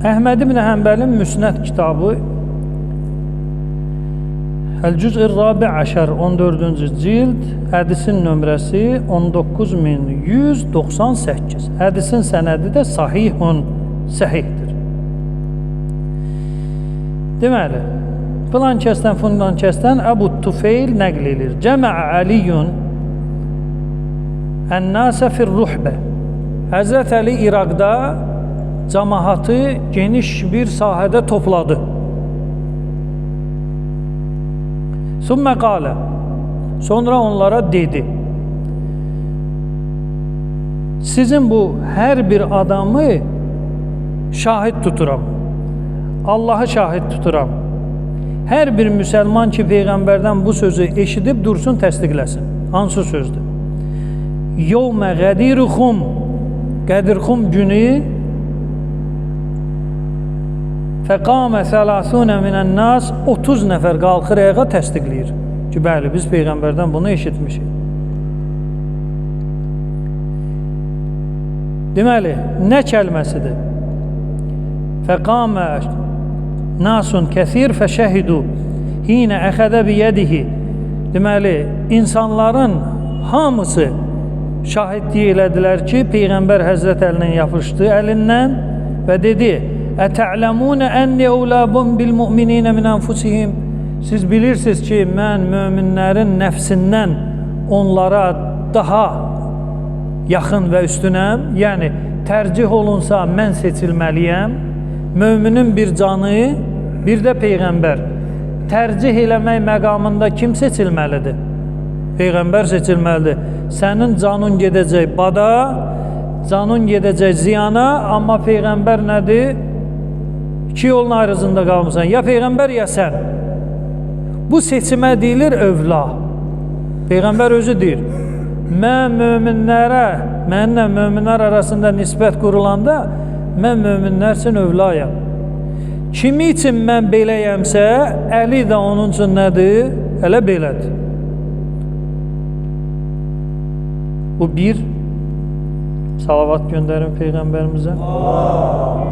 Əhməd ibn Həmbəlin Müsnəd kitabı Əl-Cüz-i Rabi Əşər 14-cü cild, hədisin nömrəsi 19198. Hədisin sənədi də sahihun, səhihdir. Deməli, filan kəsdən Əbu Tufeyl nəql edir. Cəmə'ə Əliyun ən-nəsə fir-ruhbə. Həzrət Əli İraqda cəmaatı geniş bir sahədə topladı. Sümmə qalə, sonra onlara dedi, sizin bu hər bir adamı şahid tuturam, Allahı şahid tuturam. Hər bir müsəlman ki, Peyğəmbərdən bu sözü eşidib dursun, təsdiqləsin. Hansı sözdür? Yevmə qədirxum, qədirxum günü fəqamə sələsunə minən-nas 30 nəfər qalxır ayağa təsdiqləyir ki, bəli, biz Peyğəmbərdən bunu eşitmişik. Deməli, nə kəlməsidir? Fəqamə nasun kəthir fəşəhidu hinə əxədə biyədihi. Deməli, insanların hamısı şahidliyi elədilər ki, Peyğəmbər Həzrət Əlinin yapışdı əlindən və dedi, Ətə'ləmunə ənni əvlabun bil-mü'mininə min ənfusihim. Siz bilirsiniz ki, mən möminlərin nəfsindən onlara daha yaxın və üstünəm. Yəni, tərcih olunsa mən seçilməliyəm. Möminin bir canı, bir də Peyğəmbər. Tərcih eləmək məqamında kim seçilməlidir? Peyğəmbər seçilməlidir. Sənin canın gedəcək bada, canın gedəcək ziyana, amma Peyğəmbər nədir? İki yolun ayrısında qalmışsan. Ya Peyğəmbər, ya sən. Bu seçimə deyilir övla. Peyğəmbər özü deyir. Mən möminlərə, mənlə möminlər arasında nisbət qurulanda, mən möminlər üçün övlayam. Kimi üçün mən beləyəmsə, Əli də onun üçün nədir? Elə belədir. Bu bir, salavat göndərin Peyğəmbərimizə.